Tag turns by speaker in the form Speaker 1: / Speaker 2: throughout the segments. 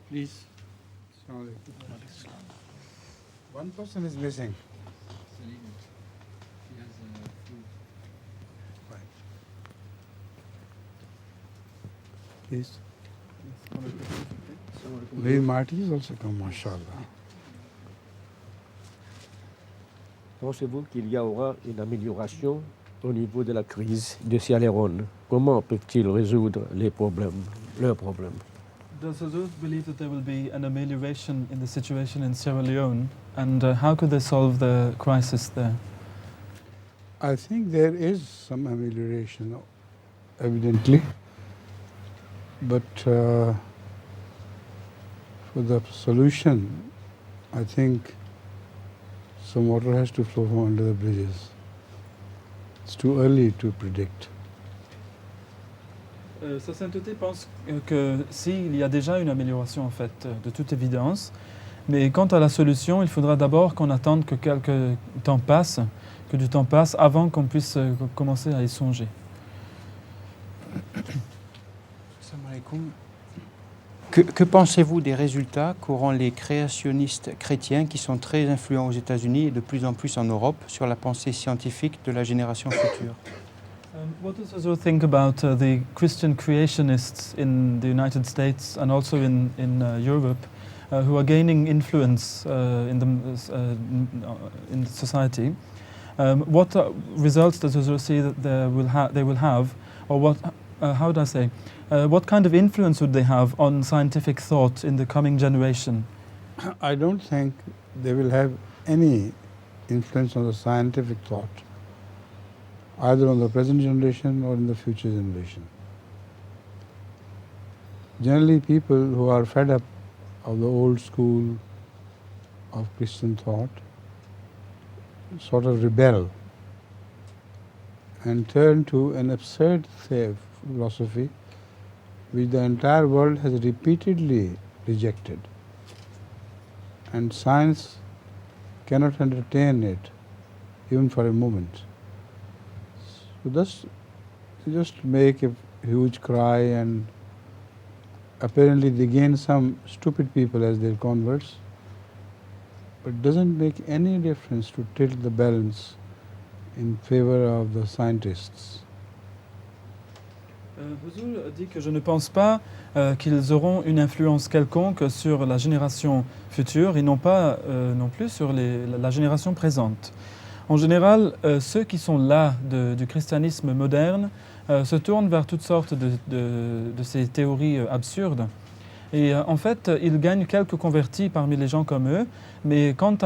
Speaker 1: Please. One person is missing. Please. Lady Marty is also come, mashallah.
Speaker 2: Pensez-vous qu'il y aura une amélioration au niveau de la crise de Sierra Leone? Comment peuvent-ils résoudre leurs problèmes?
Speaker 3: Does Hazur believe that there will be an amelioration in the situation in Sierra Leone, and how could they solve the crisis there?
Speaker 1: I think there is some amelioration, evidently, but for the solution, I think some water has to flow from under the bridges. It's too early to predict.
Speaker 3: Sa Sainteté pense que s'il y a déjà une amélioration en fait, de toute évidence, mais quant à la solution, il faudra d'abord qu'on attende que du temps passe avant qu'on puisse commencer à y songer.
Speaker 4: Que pensez-vous des résultats qu'auront les créationnistes chrétiens qui sont très influents aux États-Unis et de plus en plus en Europe sur la pensée scientifique de la génération future?
Speaker 3: What does Hazur think about the Christian creationists in the United States and also in Europe who are gaining influence in society? What results does Hazur see that they will have, or what? How would I say? What kind of influence would they have on scientific thought in the coming generation?
Speaker 1: I don't think they will have any influence on the scientific thought, either on the present generation or in the future generation. Generally, people who are fed up of the old school of Christian thought sort of rebel and turn to an absurd philosophy which the entire world has repeatedly rejected, and science cannot entertain it even for a moment. So thus, just make a huge cry, and apparently they gain some stupid people as their converts, but it doesn't make any difference to tilt the balance in favor of the scientists.
Speaker 3: Hazur dit que je ne pense pas qu'ils auront une influence quelconque sur la génération future et non pas non plus sur la génération présente. En général, ceux qui sont là du christianisme moderne se tournent vers toutes sortes de ces théories absurdes. Et en fait, ils gagnent quelques convertis parmi les gens comme eux, mais quant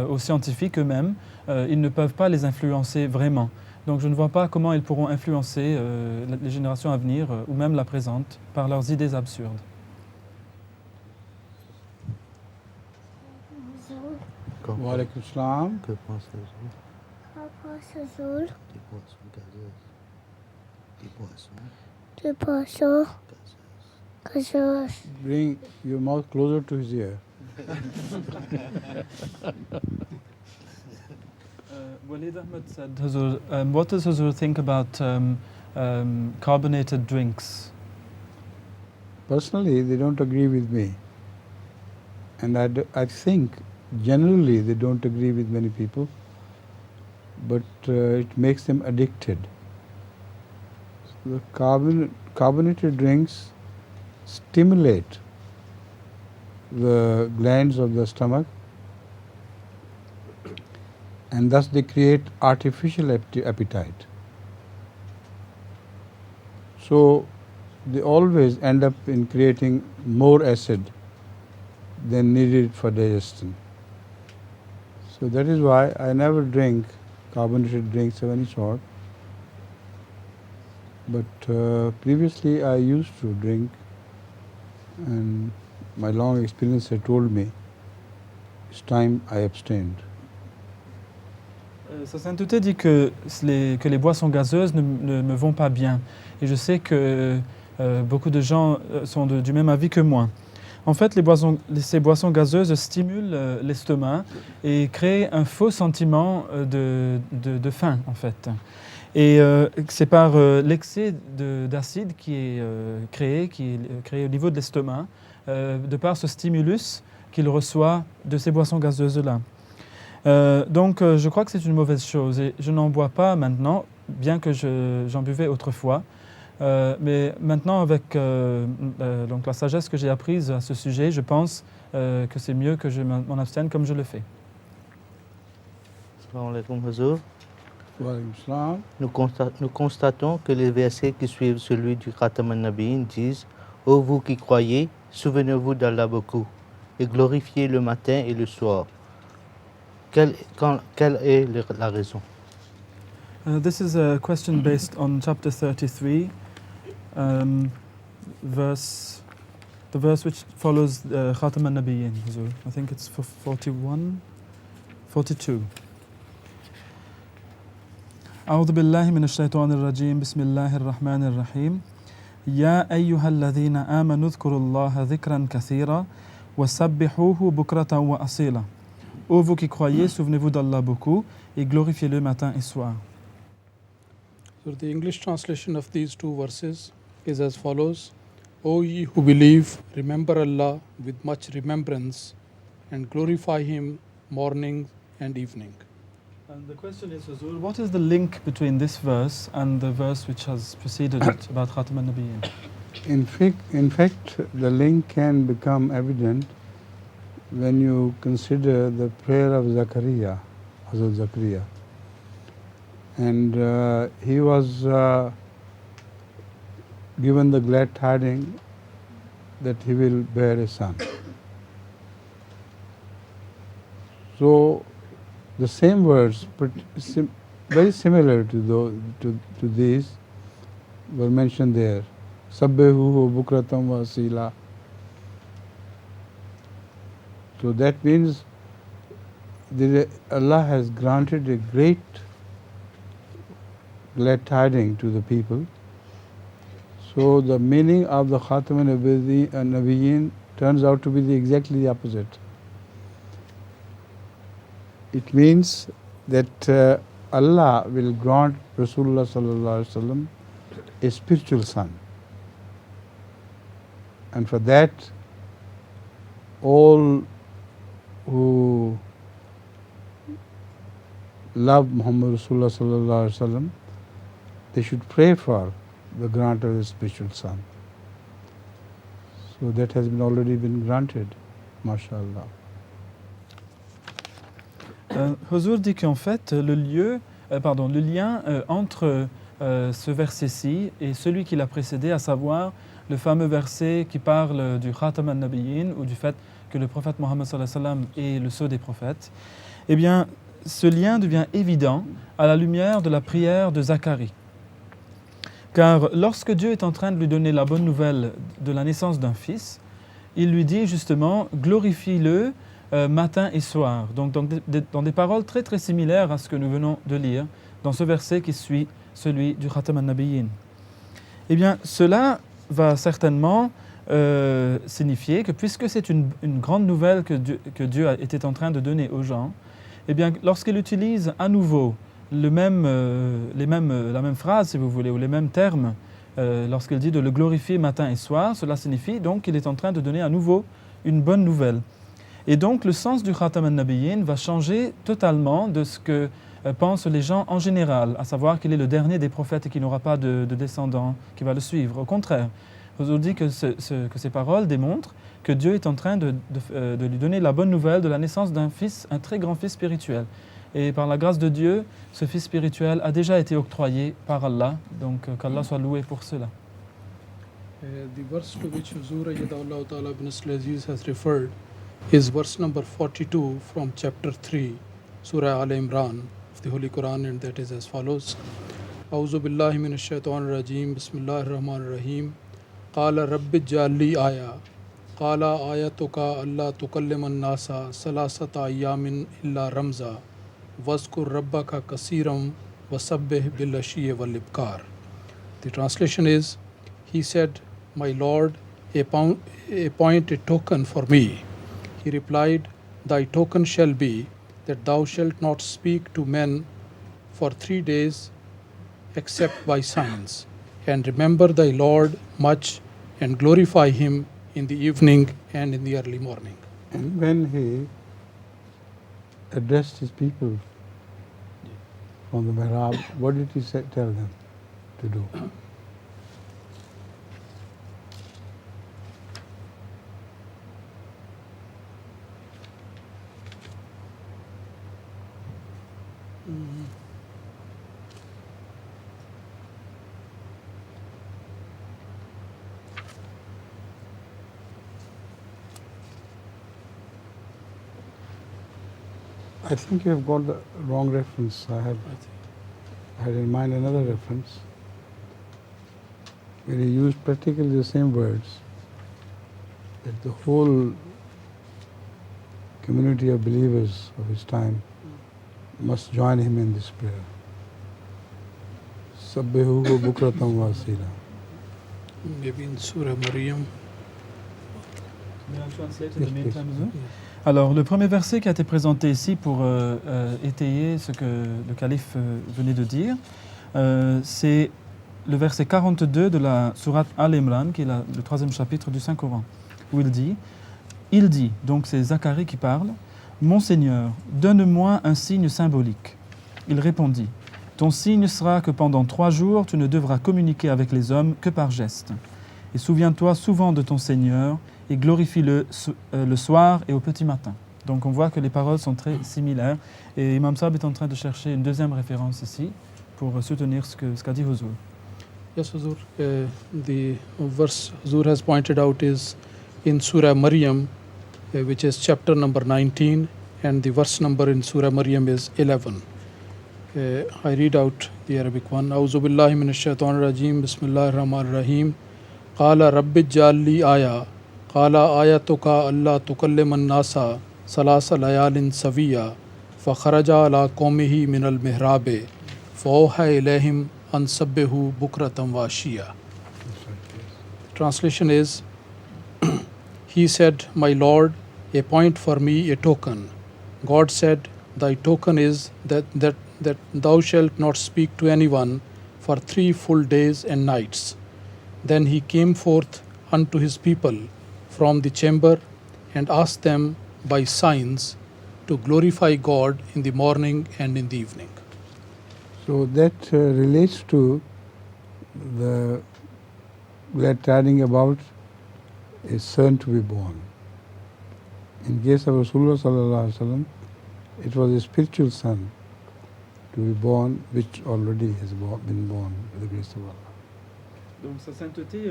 Speaker 3: aux scientifiques eux-mêmes, ils ne peuvent pas les influencer vraiment. Donc je ne vois pas comment ils pourront influencer les générations à venir ou même la présente par leurs idées absurdes.
Speaker 1: Wa alaikum salam.
Speaker 5: Que pensez-vous
Speaker 6: des poissons gazeuses?
Speaker 1: Bring your mouth closer to his ear.
Speaker 3: Walid Ahmed said, Hazur, what does Hazur think about carbonated drinks?
Speaker 1: Personally, they don't agree with me. And I think generally they don't agree with many people, but it makes them addicted. So the carbonated drinks stimulate the glands of the stomach, and thus they create artificial appetite. So they always end up in creating more acid than needed for digestion. So that is why I never drink carbonated drinks of any sort. But previously I used to drink, and my long experience had told me it's time I abstained.
Speaker 3: Sa Sainteté dit que les boissons gazeuses ne me vont pas bien. Et je sais que beaucoup de gens sont du même avis que moi. En fait, ces boissons gazeuses stimulent l'estomac et créent un faux sentiment de faim, en fait. Et c'est par l'excès d'acide qui est créé au niveau de l'estomac de par ce stimulus qu'il reçoit de ces boissons gazeuses-là. Donc je crois que c'est une mauvaise chose et je n'en bois pas maintenant, bien que j'en buvais autrefois. Mais maintenant, avec donc la sagesse que j'ai apprise à ce sujet, je pense que c'est mieux que je m'en abstienne comme je le fais.
Speaker 5: Assalamu alaikum, Huzour.
Speaker 1: Wa alaykum salam.
Speaker 5: Nous constatons que les versets qui suivent celui du Khatam al-Nabiyyin disent « Ô vous qui croyez, souvenez-vous d'Allah beaucoup et glorifiez le matin et le soir. » Quelle est la raison?
Speaker 3: This is a question based on chapter 33, the verse which follows Khatam al-Nabiyyin. I think it's 42. أعوذ بالله من الشيطان الرجيم بسم الله الرحمن الرحيم يا أيها الذين آمنوا اذكروا الله ذكرا كثيرا وسبحوه بكرة وأصيلا. Ô vous qui croyez, souvenez-vous d'Allah beaucoup et glorifiez-le matin et soir.
Speaker 7: So the English translation of these two verses is as follows: O ye who believe, remember Allah with much remembrance and glorify Him morning and evening.
Speaker 3: And the question is, Huzur, what is the link between this verse and the verse which has preceded it about Khatam al-Nabiyyin?
Speaker 1: In fact, the link can become evident when you consider the prayer of Zakaria, Hazrat Zakaria. And he was given the glad tidings that he will bear a son. So the same words, but very similar to these, were mentioned there. Sabbehuhu bukratam wa asila. So that means Allah has granted a great glad tidings to the people. So the meaning of the Khatam al-Nabiyyin turns out to be exactly the opposite. It means that Allah will grant Rasulullah sallallahu alaihi wasallam a spiritual son, and for that, all who love Muhammad Rasulullah sallallahu alaihi wasallam, they should pray for the grant of a spiritual son. So that has already been granted, mashallah.
Speaker 3: Huzur dit qu'en fait, le lien entre ce verset-ci et celui qui l'a précédé, à savoir le fameux verset qui parle du Khatam al-Nabiyyin ou du fait que le prophète Mohammed sallallahu alayhi wa sallam est le sceau des prophètes, eh bien, ce lien devient évident à la lumière de la prière de Zacharie. Car lorsque Dieu est en train de lui donner la bonne nouvelle de la naissance d'un fils, il lui dit justement « glorifie-le matin et soir ». Donc dans des paroles très très similaires à ce que nous venons de lire dans ce verset qui suit celui du Khatam al-Nabiyyin. Eh bien, cela va certainement signifier que puisque c'est une grande nouvelle que Dieu était en train de donner aux gens, eh bien, lorsqu'il utilise à nouveau la même phrase, si vous voulez, ou les mêmes termes, lorsqu'il dit de le glorifier matin et soir, cela signifie donc qu'il est en train de donner à nouveau une bonne nouvelle. Et donc le sens du Khatam al-Nabiyyin va changer totalement de ce que pensent les gens en général, à savoir qu'il est le dernier des prophètes et qu'il n'aura pas de descendants qui va le suivre. Au contraire, je vous dis que ces paroles démontrent que Dieu est en train de lui donner la bonne nouvelle de la naissance d'un fils, un très grand fils spirituel. Et par la grâce de Dieu, ce fils spirituel a déjà été octroyé par Allah, donc qu'Allah soit loué pour cela.
Speaker 7: The verse to which Huzur Ayyadahullah Ta'ala bin Aziz has referred is verse number 42 from chapter 3, Surah Al-Imran of the Holy Quran, and that is as follows. A'udhu billahi minash shaitanir rajim, bismillahir rahmanir rahim. Qala rabbi ij'alli aya. Qala ayatuka alla tukallima an-nasa salasata ayyamin illa ramza. Wazkur rabbaka kasiram wasabbih bil ashiyyi wal ibkar. The translation is, he said, my Lord, appoint a token for me. He replied, thy token shall be that thou shalt not speak to men for 3 days except by signs, and remember thy Lord much and glorify him in the evening and in the early morning.
Speaker 1: And when he addressed his people from the mihrab, what did he tell them to do? I think you have got the wrong reference. I had in mind another reference where he used practically the same words, that the whole community of believers of his time must join him in this prayer. Sabbihuhu bukratam wasila.
Speaker 7: Maybe in Surah Maryam.
Speaker 3: May I translate in the
Speaker 1: Yes,
Speaker 3: meantime,
Speaker 1: please.
Speaker 3: Huzur? Alors, le premier verset qui a été présenté ici pour étayer ce que le calife venait de dire, c'est le verset 42 de la sourate Al-Imran, qui est le 3e chapitre du Saint-Coran, où il dit, donc c'est Zacharie qui parle, « Mon Seigneur, donne-moi un signe symbolique. » Il répondit, « Ton signe sera que pendant 3 jours, tu ne devras communiquer avec les hommes que par geste. Et souviens-toi souvent de ton Seigneur, et glorifie-le le soir et au petit matin. » Donc on voit que les paroles sont très similaires. Et Imam Saab est en train de chercher une deuxième référence ici pour soutenir ce qu'a dit Huzur.
Speaker 7: Yes, Huzur. The verse Huzur has pointed out is in Surah Maryam, which is chapter number 19, and the verse number in Surah Maryam is 11. I read out the Arabic one. A'udhu billahi minash shaitanir rajim. Bismillahir rahmanir rahim. Qala rabbi jalli aya. Qala ayatuka alla tukallima an-nasa salasa layalin sawiya. فخرج على قومه من المهراب فأوحى إليهم أن سبحوا بكرة وعشيا. Translation is, he said, "My Lord, appoint for me a token." God said, "Thy token is that thou shalt not speak to anyone for 3 full days and nights." Then he came forth unto his people from the chamber and asked them by signs to glorify God in the morning and in the evening.
Speaker 1: So that relates to the glad tidings about a son to be born. In case of Rasulullah sallallahu alaihi wasallam, it was a spiritual son to be born, which already has been born with the grace of Allah.
Speaker 3: Donc sa sainteté,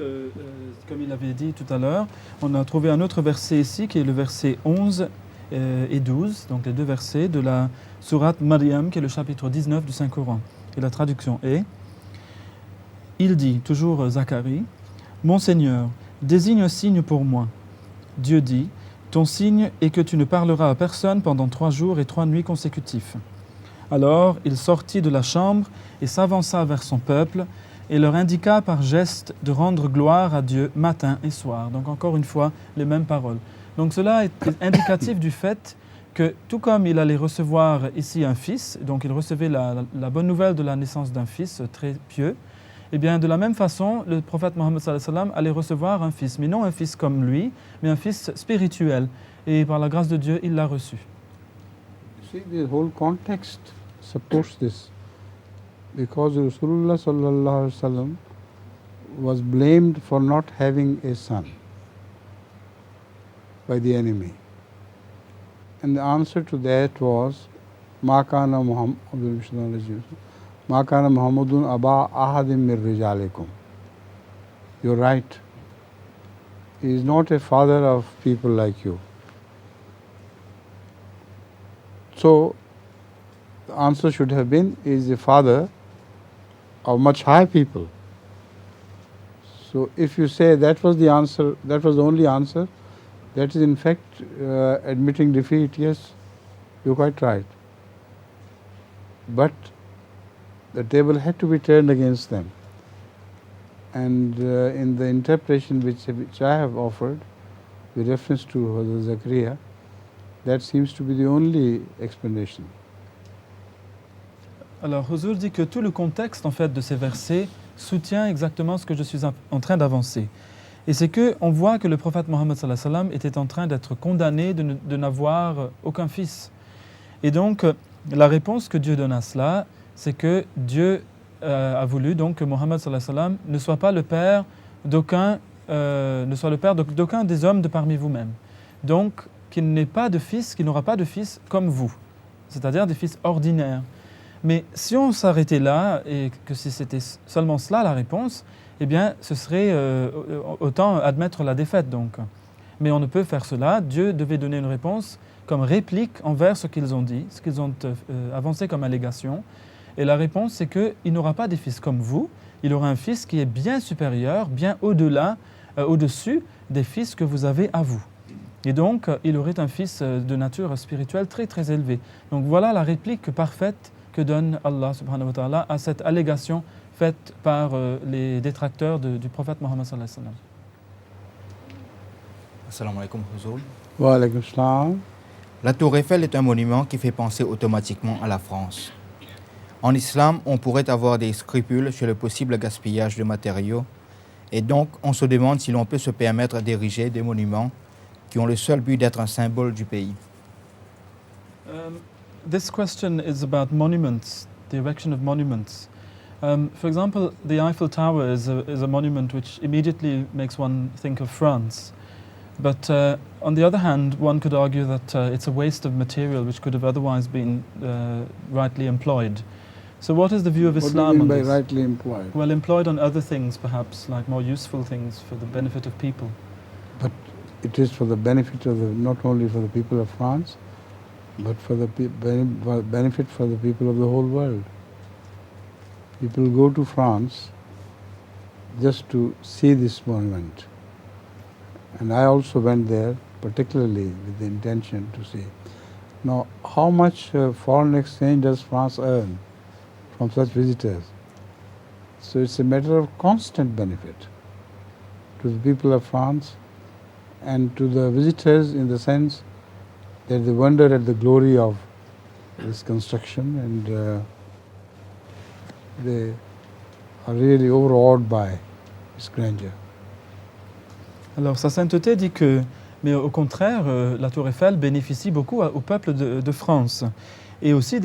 Speaker 3: comme il avait dit tout à l'heure, on a trouvé un autre verset ici qui est le verset 11 et 12, donc les 2 versets de la sourate Maryam qui est le chapitre 19 du Saint-Coran. Et la traduction est, il dit, toujours Zacharie, « Mon Seigneur, désigne un signe pour moi. » Dieu dit, « Ton signe est que tu ne parleras à personne pendant 3 jours et 3 nuits consécutifs. » Alors il sortit de la chambre et s'avança vers son peuple et leur indiqua par geste de rendre gloire à Dieu matin et soir. Donc encore une fois, les mêmes paroles. Donc cela est indicatif du fait que tout comme il allait recevoir ici un fils, donc il recevait la bonne nouvelle de la naissance d'un fils très pieux, et bien de la même façon, le prophète Mohammed sallallahu alayhi wa sallam allait recevoir un fils, mais non un fils comme lui, mais un fils spirituel. Et par la grâce de Dieu, il l'a reçu.
Speaker 1: See, the whole context supports this, because Rasulullah sallallahu alaihi wasallam was blamed for not having a son by the enemy, and the answer to that was, "Ma kana Muhammadun aba ahadim mir rijalikum." You're right. He is not a father of people like you. So the answer should have been, he is a father of much high people. So if you say that was the answer, that was the only answer, that is in fact admitting defeat. Yes, you're quite right. But the table had to be turned against them. And in the interpretation which I have offered, with reference to Hazrat Zakaria, that seems to be the only explanation.
Speaker 3: Alors Huzur dit que tout le contexte en fait de ces versets soutient exactement ce que je suis en train d'avancer. Et c'est qu'on voit que le prophète Mohammed sallallahu alayhi wa sallam était en train d'être condamné de n'avoir aucun fils. Et donc, la réponse que Dieu donne à cela, c'est que Dieu a voulu donc que Mohammed sallallahu alayhi wa sallam ne soit pas le père d'aucun des hommes de parmi vous-mêmes. Donc, qu'il n'ait pas de fils, qu'il n'aura pas de fils comme vous, c'est-à-dire des fils ordinaires. Mais si on s'arrêtait là et que si c'était seulement cela la réponse, eh bien, ce serait autant admettre la défaite donc. Mais on ne peut faire cela. Dieu devait donner une réponse comme réplique envers ce qu'ils ont dit, ce qu'ils ont avancé comme allégation. Et la réponse, c'est qu'il n'aura pas des fils comme vous, il aura un fils qui est bien supérieur, bien au-delà, au-dessus des fils que vous avez à vous. Et donc, il aurait un fils de nature spirituelle très très élevée. Donc voilà la réplique parfaite que donne Allah subhanahu wa ta'ala à cette allégation faite par les détracteurs du prophète Mohammed sallallahu alayhi wa sallam.
Speaker 8: Assalamu alaikum, Huzur.
Speaker 1: Wa alaykum salam.
Speaker 8: La tour Eiffel est un monument qui fait penser automatiquement à la France. En islam, on pourrait avoir des scrupules sur le possible gaspillage de matériaux et donc on se demande si l'on peut se permettre d'ériger des monuments qui ont le seul but d'être un symbole du pays.
Speaker 3: This question is about monuments, the erection of monuments. For example, the Eiffel Tower is a monument which immediately makes one think of France. But on the other hand, one could argue that it's a waste of material which could have otherwise been rightly employed. So what is the view of Islam
Speaker 1: What do you mean
Speaker 3: on
Speaker 1: by
Speaker 3: this?
Speaker 1: rightly employed?
Speaker 3: Well, employed on other things perhaps, like more useful things for the benefit of people.
Speaker 1: But it is for the benefit of not only for the people of France, but for the benefit for the people of the whole world. People go to France just to see this monument. And I also went there particularly with the intention to see. Now, how much foreign exchange does France earn from such visitors? So it's a matter of constant benefit to the people of France and to the visitors, in the sense that they wonder at the glory of this construction, and they are really overawed by its grandeur.
Speaker 3: Alors, sa sainteté dit que, mais au contraire, la Tour Eiffel bénéficie beaucoup au peuple de France et aussi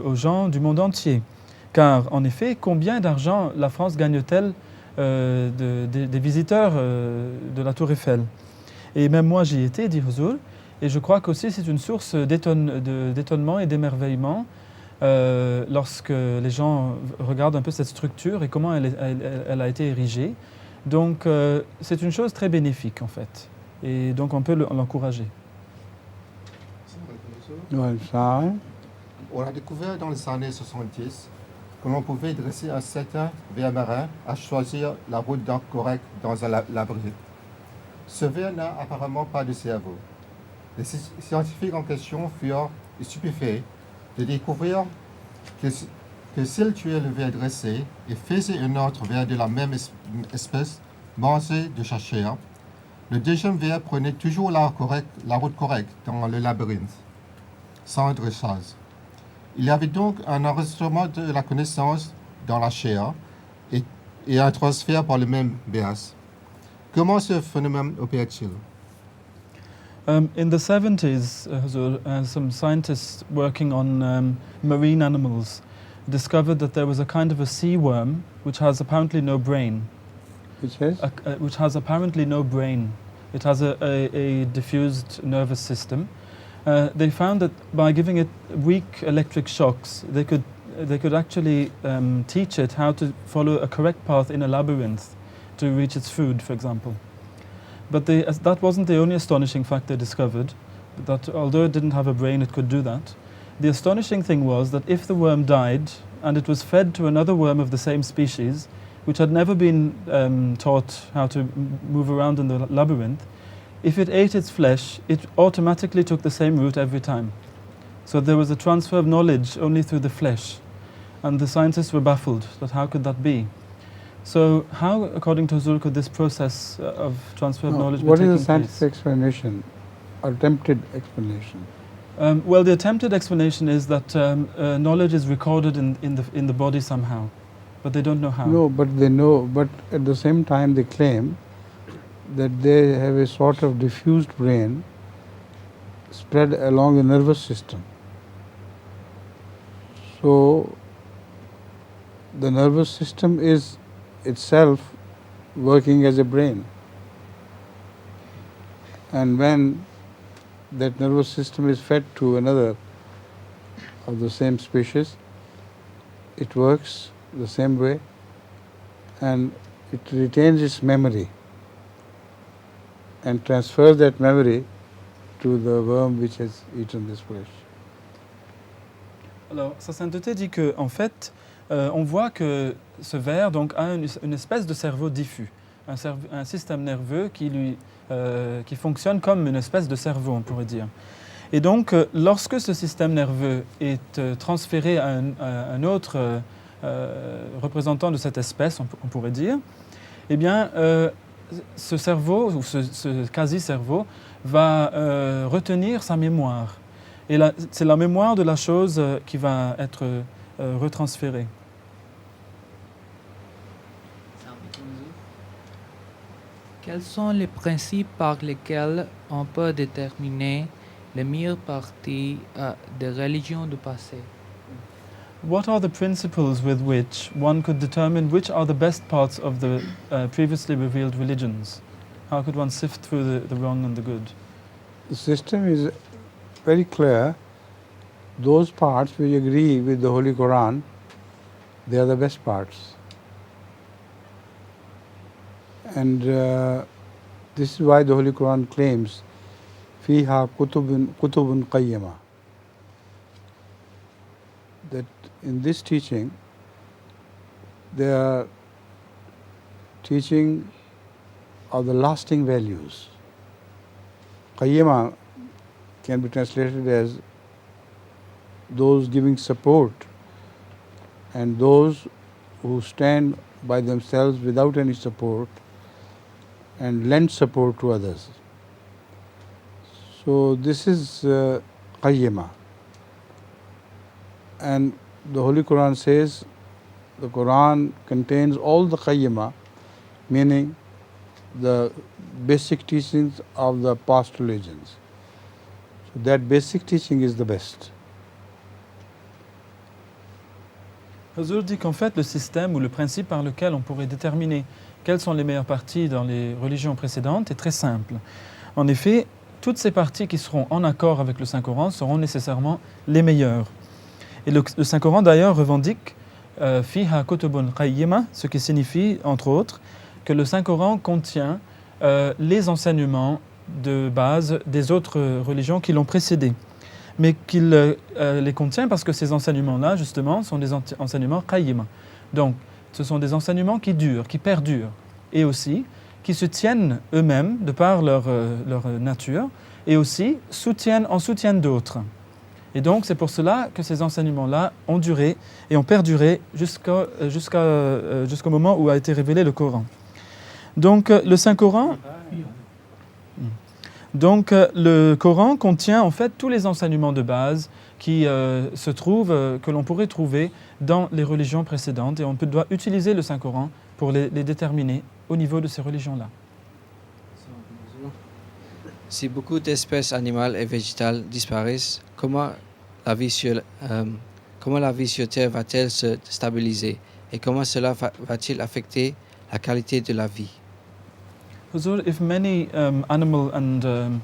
Speaker 3: aux gens du monde entier. Car, en effet, combien d'argent la France gagne-t-elle des visiteurs de la Tour Eiffel? Et même moi, j'y étais, dit Huzur, et je crois qu'aussi c'est une source d'étonnement et d'émerveillement lorsque les gens regardent un peu cette structure et comment elle a été érigée. Donc, c'est une chose très bénéfique, en fait. Et donc, on peut l'encourager.
Speaker 1: Ouais, ça, hein?
Speaker 9: On a découvert dans les années 70 que l'on pouvait dresser un certain ver marin à choisir la route correcte dans un labyrinthe. Ce ver n'a apparemment pas de cerveau. Les scientifiques en question furent stupéfaits de découvrir que s'il tuait le ver dressé et faisait un autre ver de la même espèce mangé de sa chair, le deuxième ver prenait toujours la route correcte dans le labyrinthe, sans dressage. Il y avait donc un enregistrement de la connaissance dans la chair et un transfert par le même biais. Comment ce phénomène opère-t-il?
Speaker 3: In the 70s, some scientists working on marine animals discovered that there was a kind of a sea worm which has apparently no brain. Which has apparently no brain. It has a diffused nervous system. They found that by giving it weak electric shocks, they could actually teach it how to follow a correct path in a labyrinth to reach its food, for example. But that wasn't the only astonishing fact they discovered, that although it didn't have a brain, it could do that. The astonishing thing was that if the worm died and it was fed to another worm of the same species, which had never been taught how to move around in the labyrinth, if it ate its flesh, it automatically took the same route every time. So there was a transfer of knowledge only through the flesh. And the scientists were baffled that how could that be? So how, according to Huzur, could this process of transfer of knowledge be taking place?
Speaker 1: What is the scientific explanation, attempted explanation?
Speaker 3: Well, the attempted explanation is that knowledge is recorded in the body somehow, but they don't know how.
Speaker 1: No, but they know. But at the same time, they claim that they have a sort of diffused brain spread along the nervous system. So the nervous system is itself working as a brain. And when that nervous system is fed to another of the same species, it works the same way and it retains its memory and transfers that memory to the worm which has eaten this flesh.
Speaker 3: Alors, sa sainteté dit que, en fait, on voit que ce ver donc, a une espèce de cerveau diffus, un système nerveux qui fonctionne comme une espèce de cerveau, on pourrait dire. Et donc, lorsque ce système nerveux est transféré à un autre représentant de cette espèce, on pourrait dire, eh bien, ce cerveau, ou ce quasi-cerveau, va retenir sa mémoire. Et c'est la mémoire de la chose qui va être retransférée.
Speaker 10: Quels sont les principes par lesquels on peut déterminer les meilleures parties des religions du passé?
Speaker 3: What are the principles with which one could determine which are the best parts of the previously revealed religions? How could one sift through the wrong and the good?
Speaker 1: The system is very clear. Those parts which agree with the Holy Quran, they are the best parts. And this is why the Holy Quran claims, فِيهَا كُتُبٌ قَيِّمَةٌ, that in this teaching, they are teaching of the lasting values. Qayyima can be translated as those giving support and those who stand by themselves without any support and lend support to others. So this is Qayyima. And the Holy Quran says the Quran contains all the Qayyima, meaning the basic teachings of the past religions. So that basic teaching is the best.
Speaker 3: Huzur dit qu'en fait, le système ou le principe par lequel on pourrait déterminer quelles sont les meilleures parties dans les religions précédentes est très simple. En effet, toutes ces parties qui seront en accord avec le Saint-Coran seront nécessairement les meilleures. Et le Saint-Coran d'ailleurs revendique Fiha Kutubun Qayyima, ce qui signifie, entre autres, que le Saint-Coran contient les enseignements de base des autres religions qui l'ont précédé. Mais qu'il les contient parce que ces enseignements-là, justement, sont des enseignements qayyima. Donc, ce sont des enseignements qui durent, qui perdurent, et aussi qui se tiennent eux-mêmes de par leur nature, et aussi en soutiennent d'autres. Et donc, c'est pour cela que ces enseignements-là ont duré et ont perduré jusqu'au moment où a été révélé le Coran. Donc, le Saint-Coran... Donc, le Coran contient en fait tous les enseignements de base qui se trouvent, que l'on pourrait trouver dans les religions précédentes, et on doit utiliser le Saint-Coran pour les déterminer au niveau de ces religions-là.
Speaker 11: Si beaucoup d'espèces animales et végétales disparaissent, comment la vie sur Terre va-t-elle se stabiliser et comment cela va-t-il affecter la qualité de la vie?
Speaker 3: Huzur, if many animal and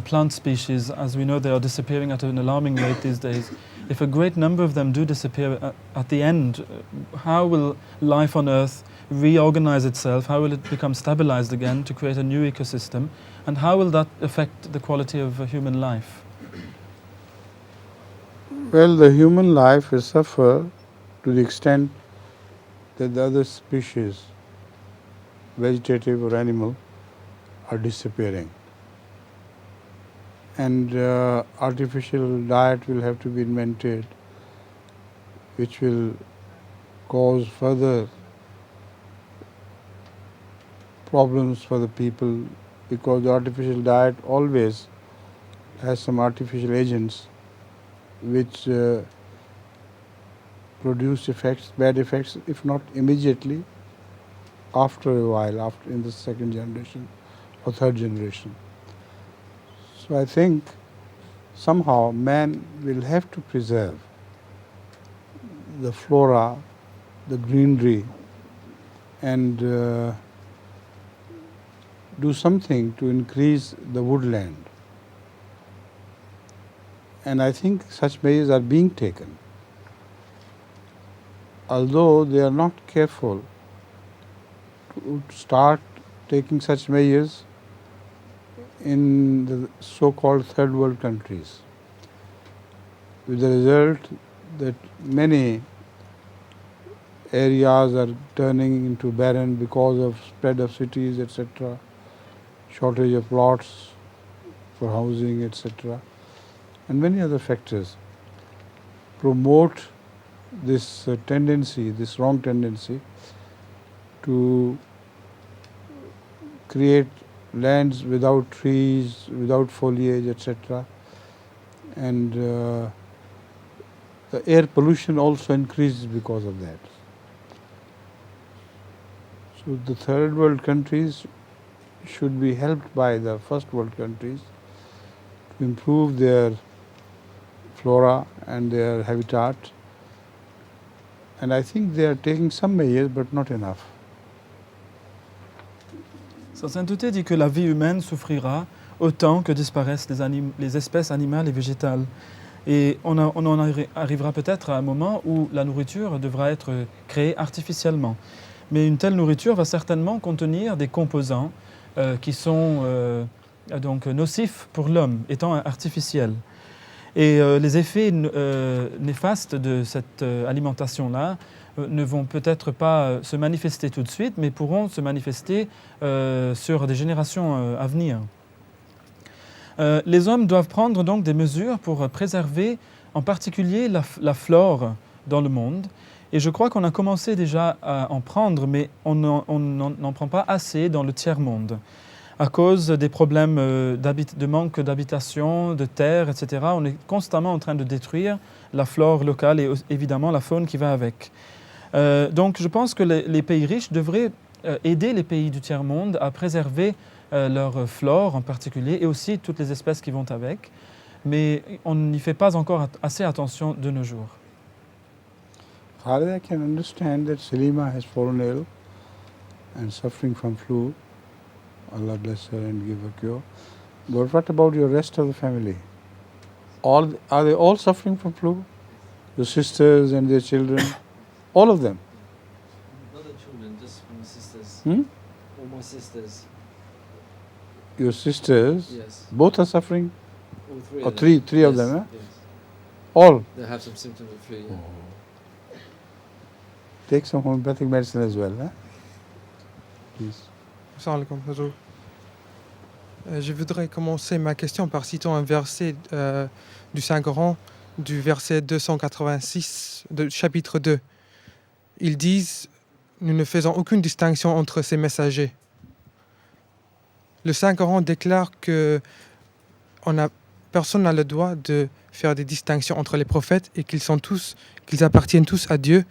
Speaker 3: plant species, as we know they are disappearing at an alarming rate these days, if a great number of them do disappear at the end, how will life on Earth reorganize itself? How will it become stabilized again to create a new ecosystem? And how will that affect the quality of human life?
Speaker 1: Well, the human life will suffer to the extent that the other species, vegetative or animal, are disappearing. And artificial diet will have to be invented, which will cause further problems for the people, because the artificial diet always has some artificial agents which produce effects, bad effects, if not immediately, after a while, in the second generation or third generation. So I think somehow man will have to preserve the flora, the greenery, and do something to increase the woodland. And I think such measures are being taken. Although they are not careful to start taking such measures in the so-called third world countries, with the result that many areas are turning into barren because of spread of cities, etc., shortage of plots for housing, etc., and many other factors promote this tendency, this wrong tendency to create lands without trees, without foliage, etc. And the air pollution also increases because of that. So the third world countries should be helped by the first world countries to improve their flora and their habitat. And I think they are taking some measures, but not enough.
Speaker 3: Sa sainteté dit que la vie humaine souffrira autant que disparaissent les espèces animales et végétales. Et on en arrivera peut-être à un moment où la nourriture devra être créée artificiellement. Mais une telle nourriture va certainement contenir des composants qui sont donc nocifs pour l'homme, étant artificiels. Et les effets néfastes de cette alimentation-là ne vont peut-être pas se manifester tout de suite, mais pourront se manifester sur des générations à venir. Les hommes doivent prendre donc des mesures pour préserver en particulier la flore dans le monde. Et je crois qu'on a commencé déjà à en prendre, mais on n'en prend pas assez dans le tiers-monde. À cause des problèmes de manque d'habitation, de terre, etc., on est constamment en train de détruire la flore locale et évidemment la faune qui va avec. Donc je pense que les pays riches devraient aider les pays du tiers-monde à préserver leur flore en particulier et aussi toutes les espèces qui vont avec. Mais on n'y fait pas encore assez attention de nos jours.
Speaker 1: Khalid, I can understand that Salima has fallen ill and suffering from flu. Allah bless her and give her cure. But what about your rest of the family? Are they all suffering from flu? Your sisters and their children? All of them?
Speaker 11: Not the children, just my sisters. All my sisters.
Speaker 1: Your sisters?
Speaker 11: Yes.
Speaker 1: Both are suffering?
Speaker 11: All three.
Speaker 1: Or
Speaker 11: of them.
Speaker 1: three of
Speaker 11: Yes,
Speaker 1: them, eh?
Speaker 11: Yes.
Speaker 1: All?
Speaker 11: They have some symptoms of flu. Yeah.
Speaker 1: Take some homeopathic medicine as well, eh? Please.
Speaker 12: Assalamu alaikum, bonjour. Je voudrais commencer ma question par citant un verset du Saint-Coran, du verset 286, du chapitre 2. Ils disent « Nous ne faisons aucune distinction entre ces messagers ». Le Saint-Coran déclare que personne n'a le droit de faire des distinctions entre les prophètes et qu'ils appartiennent tous à Dieu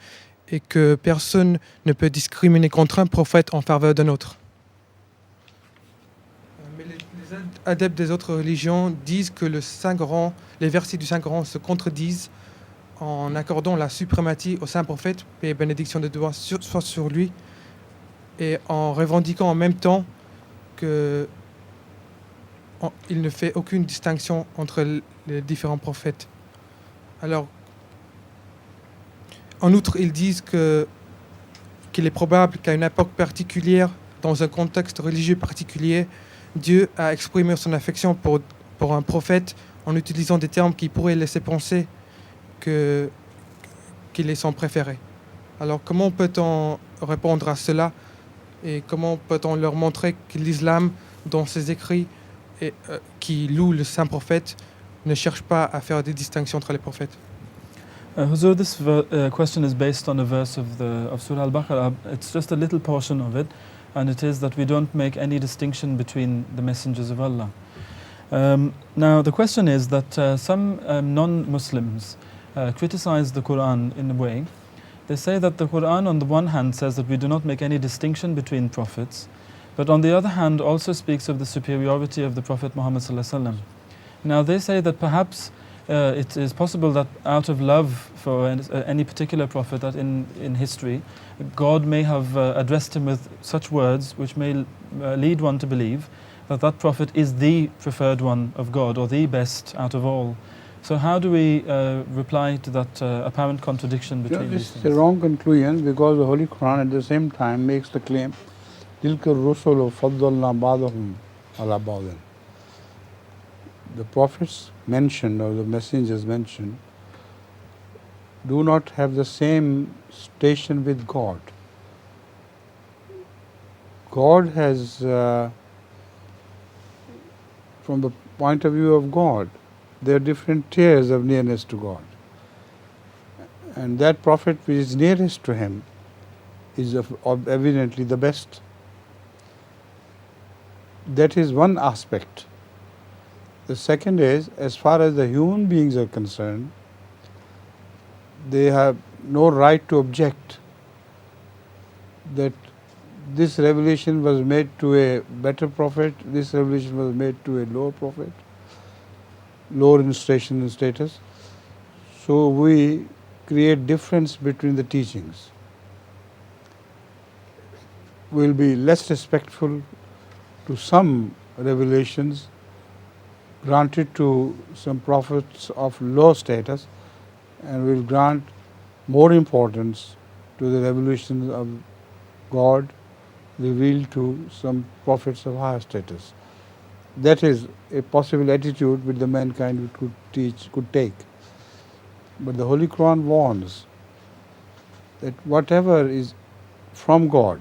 Speaker 12: et que personne ne peut discriminer contre un prophète en faveur d'un autre. Mais les adeptes des autres religions disent que les versets du Saint-Coran se contredisent en accordant la suprématie au Saint-Prophète, paix et bénédiction de Dieu soit sur lui, et en revendiquant en même temps qu'il ne fait aucune distinction entre les différents prophètes. Alors, en outre, ils disent qu'il est probable qu'à une époque particulière, dans un contexte religieux particulier, Dieu a exprimé son affection pour un prophète en utilisant des termes qui pourraient laisser penser qu'il est son préféré. Alors comment peut-on répondre à cela et comment peut-on leur montrer que l'islam, dans ses écrits qui loue le saint prophète, ne cherche pas à faire des distinctions entre les prophètes?
Speaker 3: Huzur, this question is based on a verse of Surah Al-Baqarah. It's just a little portion of it, and it is that we don't make any distinction between the messengers of Allah. Now, the question is that some non-Muslims criticize the Quran in a way. They say that the Quran, on the one hand, says that we do not make any distinction between prophets, but on the other hand also speaks of the superiority of the Prophet Muhammad sallallahu alaihi wasallam. Now they say that perhaps it is possible that out of love for any particular prophet, that in history God may have addressed him with such words which may lead one to believe that that prophet is the preferred one of God, or the best out of all. So how do we reply to that apparent contradiction between these
Speaker 1: This is
Speaker 3: things?
Speaker 1: a wrong conclusion, because the Holy Quran at the same time makes the claim, تِلْكَ الرُّسُلُ فَضَّلْنَا بَعْضَهُمْ عَلَى بَعْضٍ. The prophets mentioned, or the messengers mentioned, do not have the same station with God. God has, from the point of view of God, there are different tiers of nearness to God. And that prophet which is nearest to him is evidently the best. That is one aspect. The second is, as far as the human beings are concerned, they have no right to object that this revelation was made to a better prophet, this revelation was made to a lower prophet, lower in station and status. So we create difference between the teachings. We'll be less respectful to some revelations granted to some prophets of low status, and will grant more importance to the revelations of God revealed to some prophets of higher status. That is a possible attitude which the mankind could take. But the Holy Quran warns that whatever is from God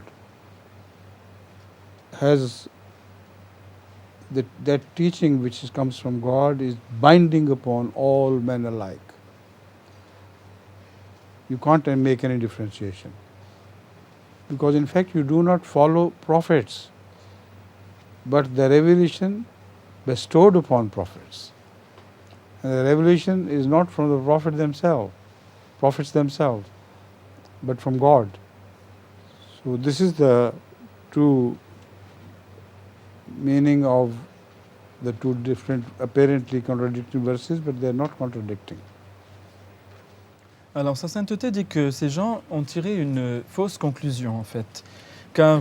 Speaker 1: has that teaching which comes from God is binding upon all men alike. You can't make any differentiation. Because in fact you do not follow prophets, but the revelation bestowed upon prophets. And the revelation is not from the prophets themselves, but from God. So this is the true meaning of the two different, apparently contradicting verses, but they are not contradicting.
Speaker 3: Alors sa sainteté dit que ces gens ont tiré une fausse conclusion en fait, car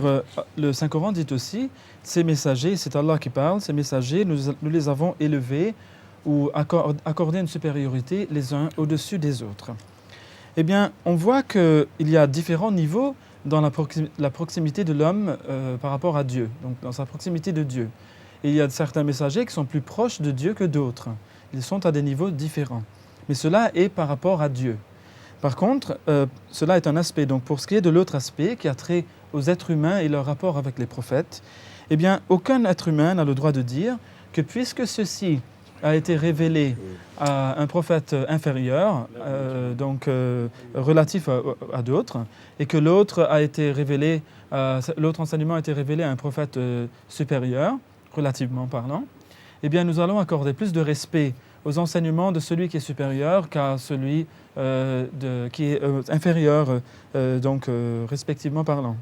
Speaker 3: le Saint-Coran dit aussi, ces messagers, c'est Allah qui parle, ces messagers, nous les avons élevés ou accordé une supériorité les uns au-dessus des autres. Eh bien, on voit qu'il y a différents niveaux dans la proximité de l'homme par rapport à Dieu, donc dans sa proximité de Dieu. Et il y a certains messagers qui sont plus proches de Dieu que d'autres. Ils sont à des niveaux différents. Mais cela est par rapport à Dieu. Par contre, cela est un aspect. Donc pour ce qui est de l'autre aspect, qui a trait aux êtres humains et leur rapport avec les prophètes, eh bien, aucun être humain n'a le droit de dire que puisque ceci a été révélé à un prophète inférieur, relatif à d'autres, et que l'autre enseignement a été révélé à un prophète supérieur, relativement parlant, eh bien nous allons accorder plus de respect aux enseignements de celui qui est supérieur qu'à celui qui est inférieur, respectivement parlant.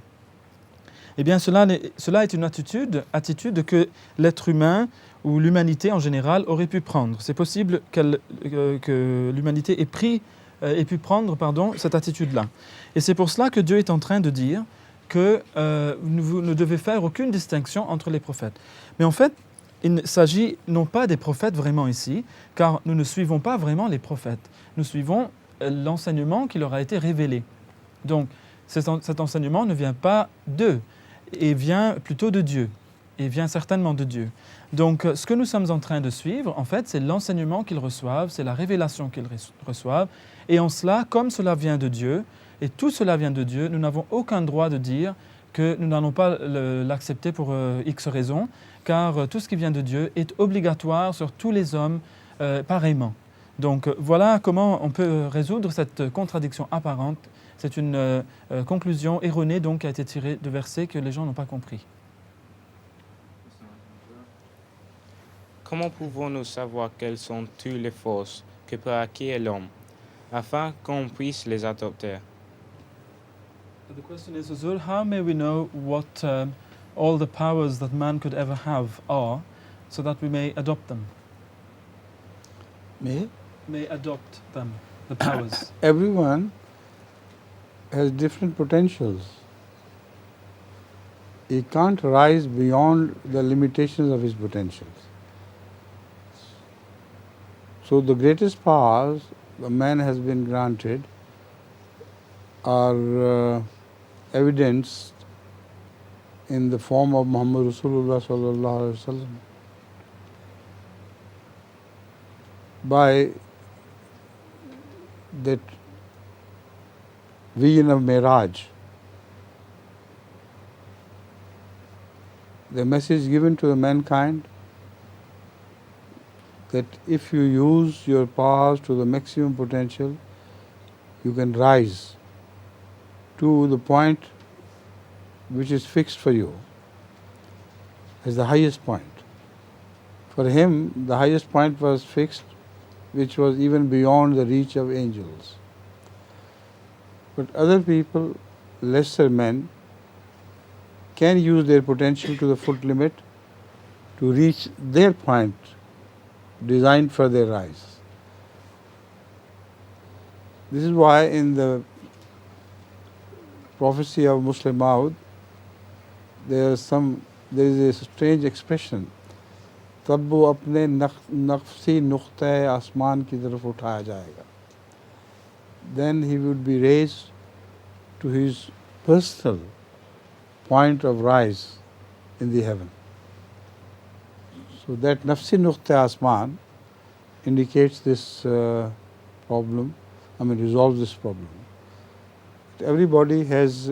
Speaker 3: Eh bien cela est une attitude que l'être humain ou l'humanité en général aurait pu prendre. C'est possible que l'humanité ait pu prendre cette attitude-là. Et c'est pour cela que Dieu est en train de dire que vous ne devez faire aucune distinction entre les prophètes. Mais en fait, il ne s'agit non pas des prophètes vraiment ici, car nous ne suivons pas vraiment les prophètes. Nous suivons l'enseignement qui leur a été révélé. Donc, cet enseignement ne vient pas d'eux, et vient plutôt de Dieu, et vient certainement de Dieu. Donc, ce que nous sommes en train de suivre, en fait, c'est l'enseignement qu'ils reçoivent, c'est la révélation qu'ils reçoivent, et en cela, comme cela vient de Dieu, et tout cela vient de Dieu, nous n'avons aucun droit de dire que nous n'allons pas l'accepter pour X raisons, car tout ce qui vient de Dieu est obligatoire sur tous les hommes pareillement. Donc voilà comment on peut résoudre cette contradiction apparente. C'est une conclusion erronée donc, qui a été tirée de versets que les gens n'ont pas compris.
Speaker 13: Comment pouvons-nous savoir quelles sont toutes les forces que peut acquérir l'homme, afin qu'on puisse les adopter?
Speaker 3: The question is, Huzur, how may we know what all the powers that man could ever have are, so that we may adopt them. May adopt them, the powers.
Speaker 1: Everyone has different potentials. He can't rise beyond the limitations of his potentials. So the greatest powers the man has been granted are evidenced in the form of Muhammad Rasulullah sallallahu alaihi wasallam. By that vision of Miraj, the message given to the mankind that if you use your powers to the maximum potential, you can rise to the point which is fixed for you as the highest point. For him, the highest point was fixed, which was even beyond the reach of angels. But other people, lesser men, can use their potential to the full limit to reach their point designed for their rise. This is why in the prophecy of Muslim Maud, there is a strange expression, तब वो अपने नफ्सी नुक्ते आसमान की तरफ उठाया जाएगा. Then he would be raised to his personal point of rise in the heaven. So that nafsi nuqta asman indicates this problem, resolves this problem. Everybody has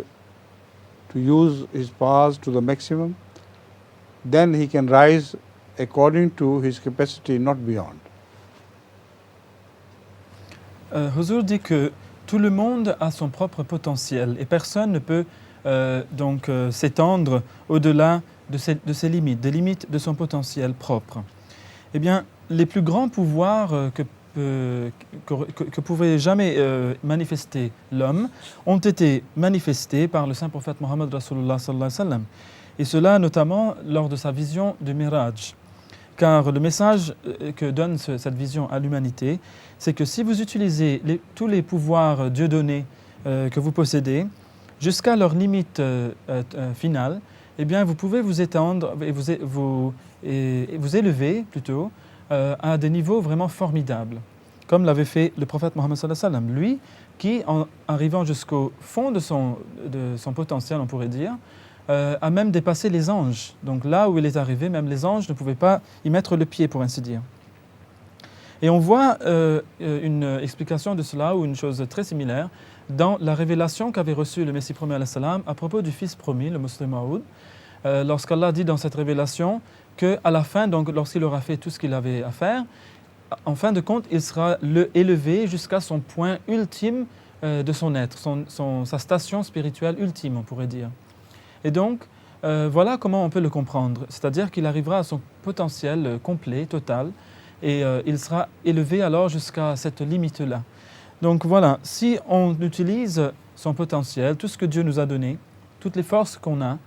Speaker 1: to use his powers to the maximum, then he can rise according to his capacity, not beyond.
Speaker 3: Huzur dit que tout le monde a son propre potentiel et personne ne peut s'étendre au-delà de ses limites, des limites de son potentiel propre. Eh bien, les plus grands pouvoirs que pouvait jamais manifester l'homme ont été manifestés par le saint prophète Mohammed Rasulullah sallallahu alayhi wa sallam. Et cela notamment lors de sa vision du Miraj. Car le message que donne cette vision à l'humanité, c'est que si vous utilisez tous les pouvoirs Dieu donnés que vous possédez, jusqu'à leur limite finale, eh bien vous pouvez vous étendre et vous élever plutôt à des niveaux vraiment formidables, comme l'avait fait le prophète Mohammed sallallahu alayhi wa sallam. Lui, qui en arrivant jusqu'au fond de son potentiel, on pourrait dire, a même dépassé les anges. Donc là où il est arrivé, même les anges ne pouvaient pas y mettre le pied, pour ainsi dire. Et on voit une explication de cela, ou une chose très similaire, dans la révélation qu'avait reçue le Messie promis alayhi salam à propos du Fils promis, le Muslim Maud, lorsqu'Allah dit dans cette révélation qu'à la fin, donc lorsqu'il aura fait tout ce qu'il avait à faire, en fin de compte, il sera élevé jusqu'à son point ultime de son être, sa station spirituelle ultime, on pourrait dire. Et donc, voilà comment on peut le comprendre. C'est-à-dire qu'il arrivera à son potentiel complet, total, et il sera élevé alors jusqu'à cette limite-là. Donc voilà, si on utilise son potentiel, tout ce que Dieu nous a donné, toutes les forces qu'on a,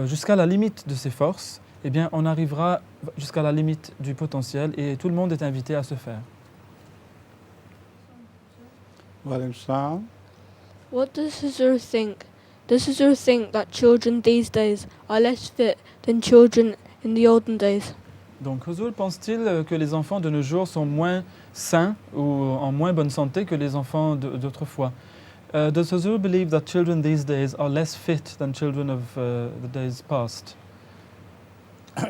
Speaker 3: jusqu'à la limite de ces forces, eh bien on arrivera jusqu'à la limite du potentiel et tout le monde est invité à se faire.
Speaker 6: What does Huzur think? Does Huzur think that children these days are less fit than children in the olden days?
Speaker 3: Donc Huzur pense-t-il que les enfants de nos jours sont moins sains ou en moins bonne santé que les enfants d'autrefois? Does Huzur believe that children these days are less fit than children of the days past?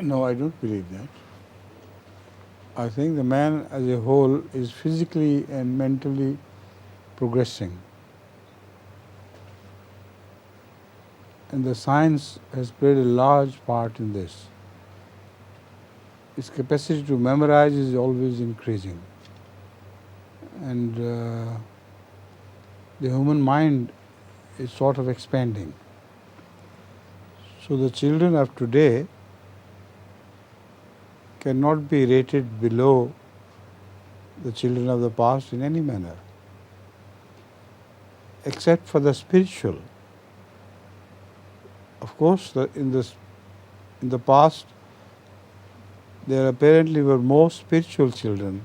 Speaker 1: No, I don't believe that. I think the man as a whole is physically and mentally progressing. And the science has played a large part in this. Its capacity to memorize is always increasing. And the human mind is sort of expanding. So the children of today cannot be rated below the children of the past in any manner, except for the spiritual Of course, in the past, there apparently were more spiritual children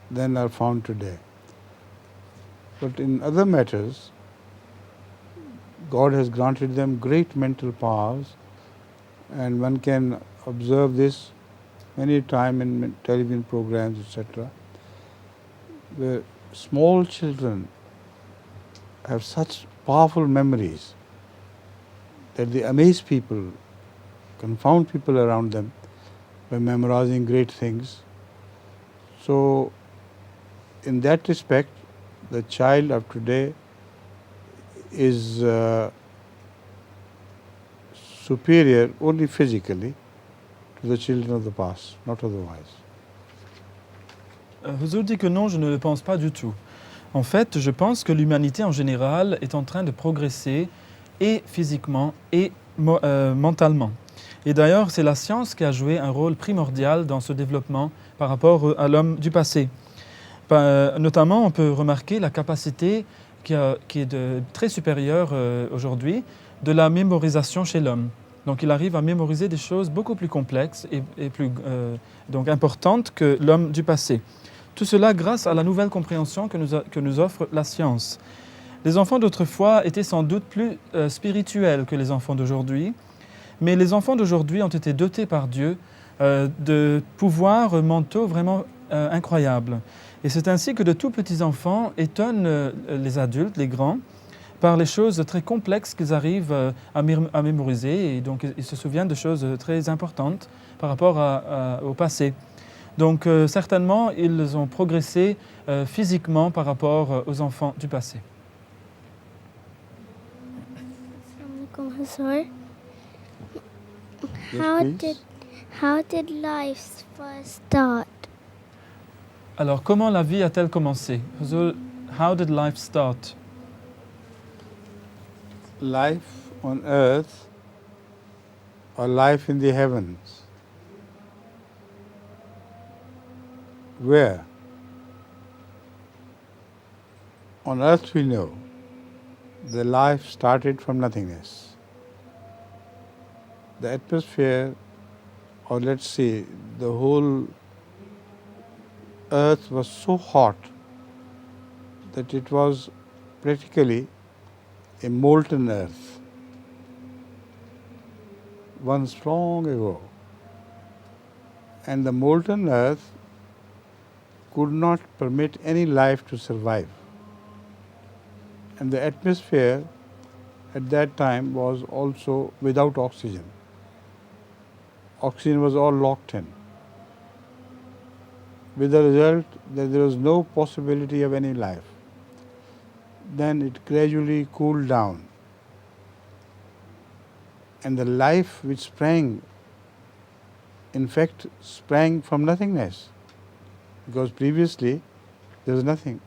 Speaker 1: than are found today. But in other matters, God has granted them great mental powers, and one can observe this many times in television programs, etc., where small children have such powerful memories that they amaze people, confound people around them by memorizing great things. So, in that respect, the child of today is superior only physically to the children of the past, not otherwise.
Speaker 3: Huzur dit que non, je ne le pense pas du tout. En fait, je pense que l'humanité en général est en train de progresser et physiquement et mentalement. Et d'ailleurs, c'est la science qui a joué un rôle primordial dans ce développement par rapport à l'homme du passé. Notamment, on peut remarquer la capacité qui est très supérieure aujourd'hui de la mémorisation chez l'homme. Donc il arrive à mémoriser des choses beaucoup plus complexes et plus donc importantes que l'homme du passé. Tout cela grâce à la nouvelle compréhension que nous offre la science. Les enfants d'autrefois étaient sans doute plus spirituels que les enfants d'aujourd'hui, mais les enfants d'aujourd'hui ont été dotés par Dieu de pouvoirs mentaux vraiment incroyables. Et c'est ainsi que de tout petits enfants étonnent les adultes, les grands, par les choses très complexes qu'ils arrivent à mémoriser. Et donc ils se souviennent de choses très importantes par rapport au passé. Donc certainement, ils ont progressé physiquement par rapport aux enfants du passé.
Speaker 14: How did life first start?
Speaker 3: Alors, comment la vie a-t-elle commencé? How did life start?
Speaker 1: Life on earth or life in the heavens? Where? On earth we know the life started from nothingness. The atmosphere, or let's say the whole earth was so hot that it was practically a molten earth once long ago. And the molten earth could not permit any life to survive. And the atmosphere at that time was also without oxygen. Oxygen was all locked in, with the result that there was no possibility of any life. Then it gradually cooled down, and the life which sprang, in fact, sprang from nothingness, because previously there was nothing.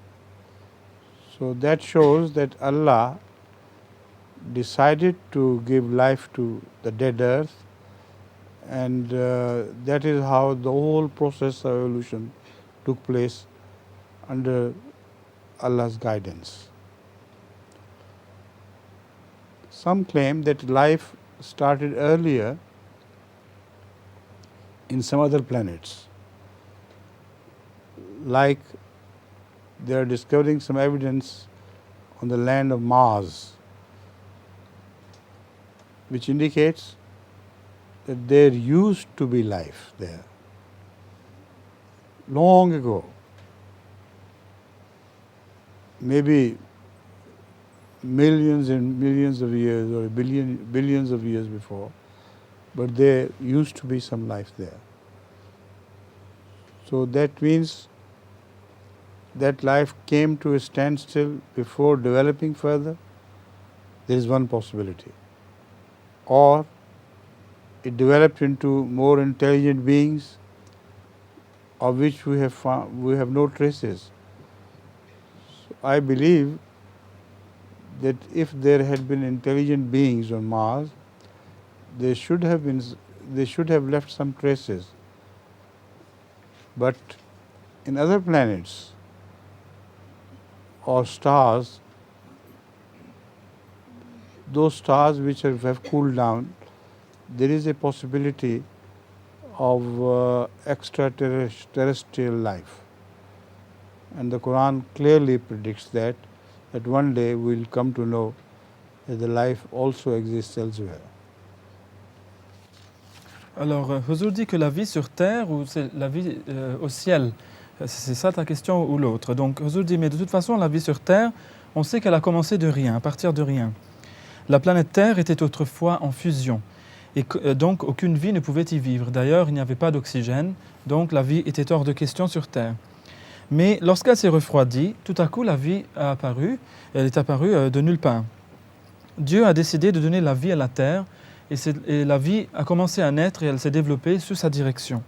Speaker 1: So that shows that Allah decided to give life to the dead earth, and that is how the whole process of evolution took place under Allah's guidance. Some claim that life started earlier in some other planets, like they are discovering some evidence on the land of Mars, which indicates that there used to be life there long ago, maybe millions and millions of years or billions of years before, but there used to be some life there. So that means that life came to a standstill before developing further. There is one possibility. Or it developed into more intelligent beings, of which we have no traces. So I believe that if there had been intelligent beings on Mars, they should have left some traces. But in other planets or stars, those stars which have cooled down, there is a possibility of extraterrestrial life. And the Quran clearly predicts that one day we will come to know that the life also exists elsewhere.
Speaker 3: Alors, Huzur dit que la vie sur Terre ou c'est la vie au ciel, c'est ça ta question ou l'autre. Donc, Huzur dit, mais de toute façon, la vie sur Terre, on sait qu'elle a commencé de rien, à partir de rien. La planète Terre était autrefois en fusion, et donc aucune vie ne pouvait y vivre. D'ailleurs, il n'y avait pas d'oxygène, donc la vie était hors de question sur Terre. Mais lorsqu'elle s'est refroidie, tout à coup, la vie a apparu, elle est apparue de nulle part. Dieu a décidé de donner la vie à la Terre, et la vie a commencé à naître et elle s'est développée sous sa direction.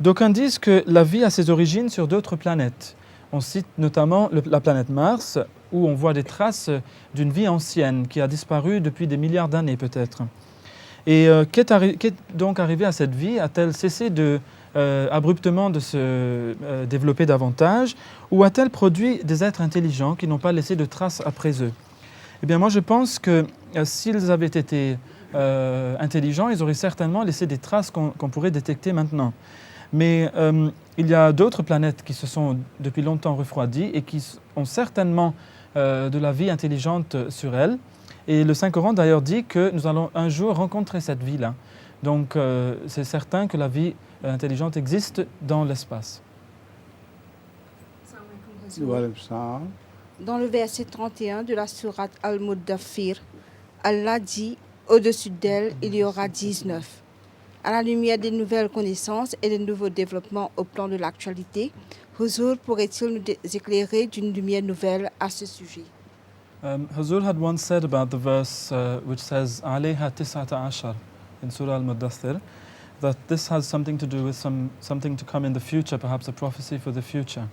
Speaker 3: D'aucuns disent que la vie a ses origines sur d'autres planètes. On cite notamment la planète Mars, où on voit des traces d'une vie ancienne qui a disparu depuis des milliards d'années peut-être. Et qu'est donc arrivé à cette vie? A-t-elle cessé abruptement de se développer davantage, ou a-t-elle produit des êtres intelligents qui n'ont pas laissé de traces après eux? Eh bien moi je pense que s'ils avaient été intelligents, ils auraient certainement laissé des traces qu'on pourrait détecter maintenant. Mais il y a d'autres planètes qui se sont depuis longtemps refroidies et qui ont certainement de la vie intelligente sur elles. Et le Saint-Coran d'ailleurs dit que nous allons un jour rencontrer cette vie-là. Donc c'est certain que la vie intelligente existe dans l'espace.
Speaker 15: Dans le verset 31 de la sourate Al-Muddathir, Allah dit « Au-dessus d'elle, il y aura 19 ». À la lumière des nouvelles connaissances et des nouveaux développements au plan de l'actualité, Huzur pourrait-il nous éclairer d'une lumière nouvelle à ce sujet?
Speaker 3: Huzur had once said about the verse which says "Alayha tis'ata ashar" in Surah Al-Muddathir, that this has something to do with something to come in the future, perhaps a prophecy for the future.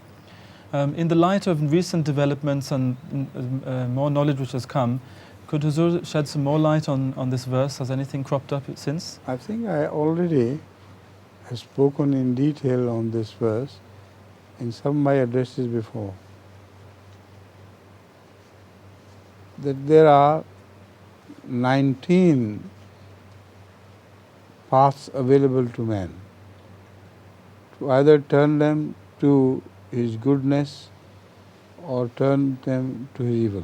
Speaker 3: In the light of recent developments and more knowledge which has come, could Huzur shed some more light on this verse? Has anything cropped up since?
Speaker 1: I think I already have spoken in detail on this verse in some of my addresses before. That there are 19 paths available to man, to either turn them to his goodness or turn them to his evil.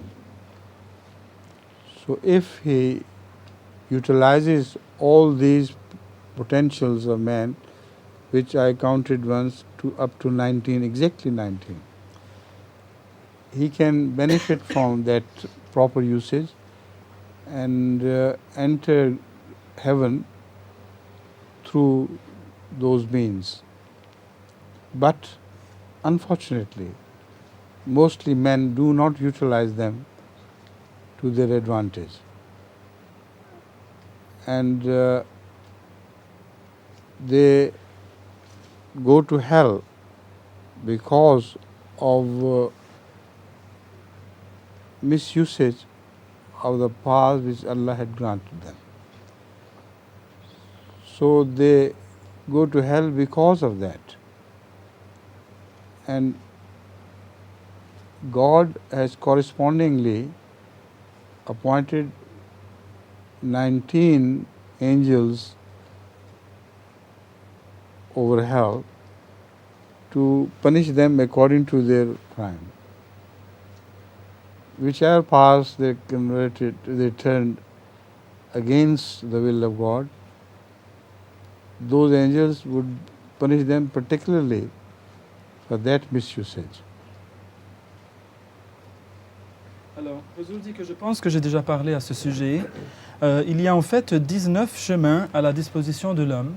Speaker 1: So if he utilizes all these potentials of man, which I counted once to up to 19, exactly 19, he can benefit from that proper usage and enter heaven through those means. But unfortunately, mostly men do not utilize them to their advantage. And they go to hell because of misusage of the path which Allah had granted them. So they go to hell because of that. And God has correspondingly appointed 19 angels over hell to punish them according to their crime. Whichever paths they converted, they turned against the will of God, those angels would punish them particularly for that misusage.
Speaker 3: Alors, Huzur dit que je pense que j'ai déjà parlé à ce sujet. Il y a en fait 19 chemins à la disposition de l'homme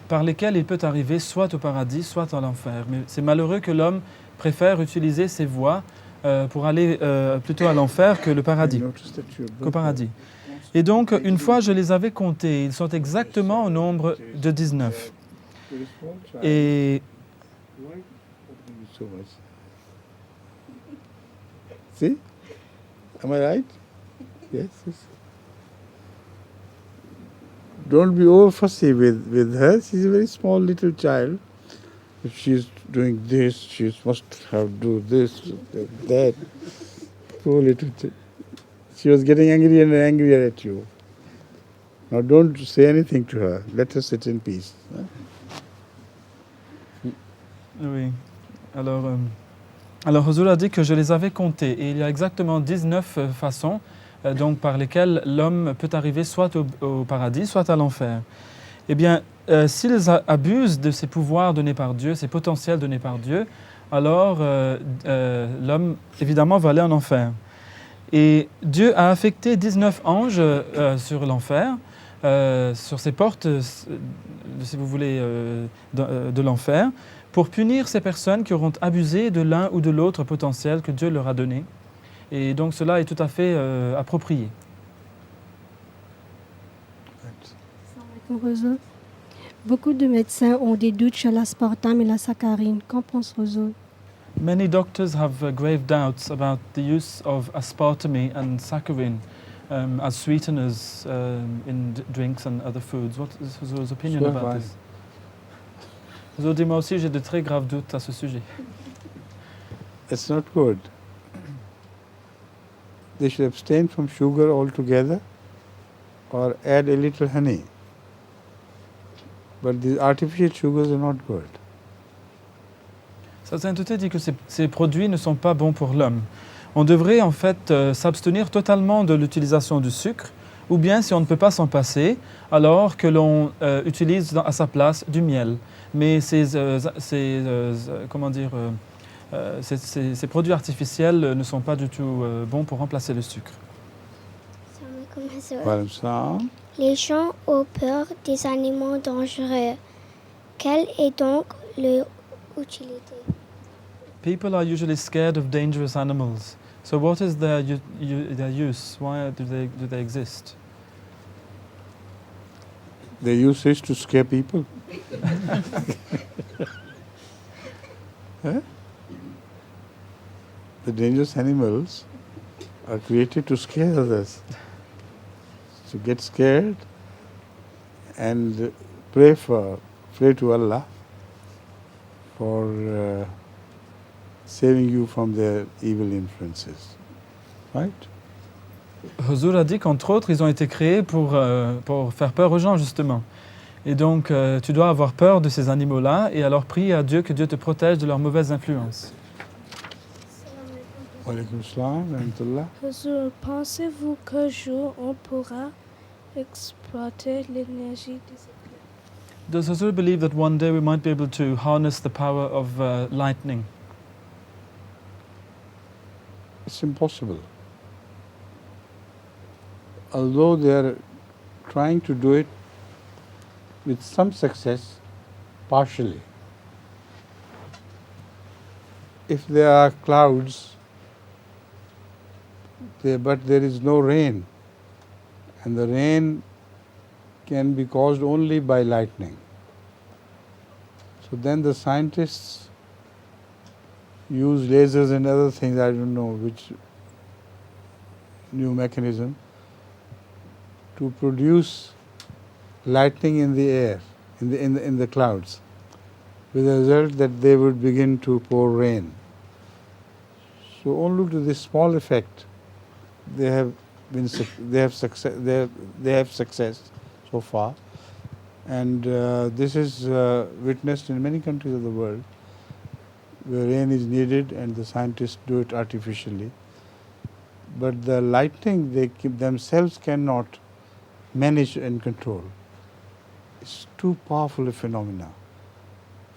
Speaker 3: par lesquels il peut arriver soit au paradis, soit à l'enfer. Mais c'est malheureux que l'homme préfère utiliser ces voies pour aller plutôt à l'enfer que le paradis, qu'au paradis. Et donc, une fois, je les avais comptés. Ils sont exactement au nombre de 19. Et
Speaker 1: See? Am I right? Yes. Don't be over fussy with her. She's a very small little child. If she's doing this, she must have do this, that. Poor little child. She was getting angrier and angrier at you. Now don't say anything to her. Let her sit in peace.
Speaker 3: Oui. Alors Huzur a dit que je les avais comptés et il y a exactement 19 façons donc, par lesquelles l'homme peut arriver soit au paradis, soit à l'enfer. Eh bien, s'ils abusent de ces pouvoirs donnés par Dieu, ces potentiels donnés par Dieu, alors l'homme, évidemment, va aller en enfer. Et Dieu a affecté 19 anges sur l'enfer, sur ces portes, si vous voulez, de l'enfer, pour punir ces personnes qui auront abusé de l'un ou de l'autre potentiel que Dieu leur a donné. Et donc cela est tout à fait approprié.
Speaker 16: Beaucoup de médecins ont des doutes sur l'aspartame et la saccharine. Qu'en pense Roseau?
Speaker 3: Many doctors have grave doubts about the use of aspartame and saccharin as sweeteners in drinks and other foods. What is Roseau's opinion about this? Roseau dit, moi aussi j'ai de très graves doutes à ce sujet.
Speaker 1: It's not good. They should abstain from sugar altogether or add a little honey. But the artificial sugars are not good.
Speaker 3: Sa sainteté dit que ces produits ne sont pas bons pour l'homme. On devrait en fait s'abstenir totalement de l'utilisation du sucre, ou bien si on ne peut pas s'en passer, alors que l'on utilise à sa place du miel. Mais ces produits artificiels ne sont pas du tout bons pour remplacer le sucre.
Speaker 14: Les gens ont peur des animaux dangereux. Quelle est donc leur utilité?
Speaker 3: People are usually scared of dangerous animals. So what is their use? Why do they exist?
Speaker 1: Their use is to scare people. Huh? The dangerous animals are created to scare others. To get scared and pray to Allah for saving you from their evil influences. Right?
Speaker 3: Huzur a dit qu'entre autres, ils ont été créés pour faire peur aux gens, justement. Et donc, tu dois avoir peur de ces animaux-là et alors prie à Dieu que Dieu te protège de leurs mauvaises influences.
Speaker 1: Wa alaykum salam wa rahmatullah.
Speaker 6: Huzur, pensez-vous qu'un jour on pourra exploiter l'énergie des éclairs?
Speaker 3: Does Huzur believe that one day we might be able to harness the power of lightning?
Speaker 1: It's impossible. Although they are trying to do it with some success, partially. If there are clouds, but there is no rain, and the rain can be caused only by lightning. So then the scientists use lasers and other things, I don't know which new mechanism, to produce lightning in the air, in the clouds, with the result that they would begin to pour rain. So only to this small effect they have success so far, and this is witnessed in many countries of the world where rain is needed and the scientists do it artificially. But the lightning they themselves cannot manage and control. It's too powerful a phenomena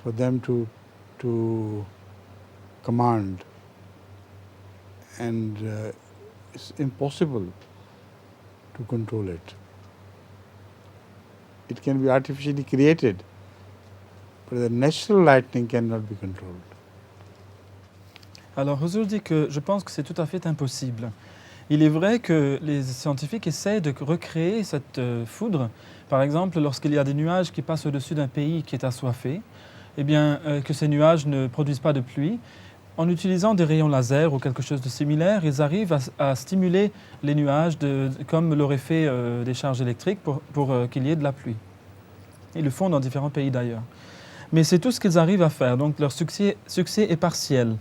Speaker 1: for them to command, and it's impossible to control it. It can be artificially created, but the natural lightning cannot be controlled.
Speaker 3: Alors, Huzur dit que je pense que c'est tout à fait impossible. Il est vrai que les scientifiques essayent de recréer cette foudre. Par exemple, lorsqu'il y a des nuages qui passent au-dessus d'un pays qui est assoiffé, eh bien, que ces nuages ne produisent pas de pluie. En utilisant des rayons laser ou quelque chose de similaire, ils arrivent à stimuler les nuages comme l'auraient fait des charges électriques pour qu'il y ait de la pluie. Ils le font dans différents pays d'ailleurs. Mais c'est tout ce qu'ils arrivent à faire, donc leur succès est partiel.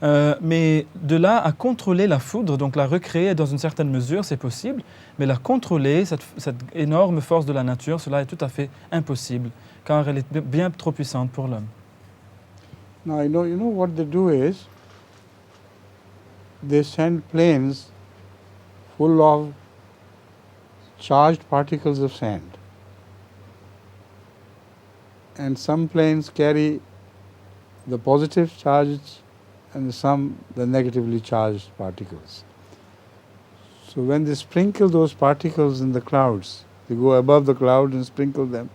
Speaker 3: Mais de là à contrôler la foudre, donc la recréer dans une certaine mesure, c'est possible, mais la contrôler, cette énorme force de la nature, cela est tout à fait impossible, car elle est bien trop puissante pour l'homme.
Speaker 1: Now, you know what they do is, they send planes full of charged particles of sand. And some planes carry the positive charges and some the negatively charged particles. So when they sprinkle those particles in the clouds, they go above the cloud and sprinkle them.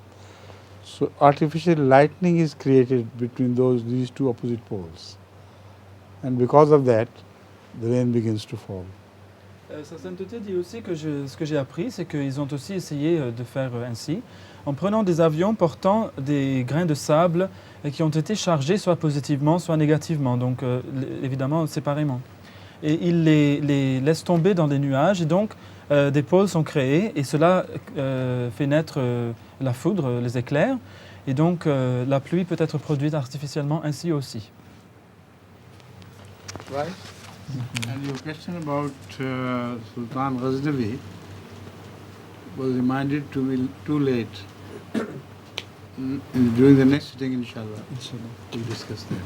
Speaker 1: So artificial lightning is created between these two opposite poles. And because of that, the rain begins to fall.
Speaker 3: Sa sainteté dit aussi que ce que j'ai appris, c'est qu'ils ont aussi essayé de faire ainsi, en prenant des avions portant des grains de sable et qui ont été chargés soit positivement, soit négativement, donc évidemment séparément. Et ils les laissent tomber dans des nuages et donc des pôles sont créés et cela fait naître la foudre, les éclairs, et donc la pluie peut être produite artificiellement ainsi aussi.
Speaker 1: Right? And your question about Sultan Ghaznavi was reminded to be too late. During the next sitting, inshallah, we'll discuss that.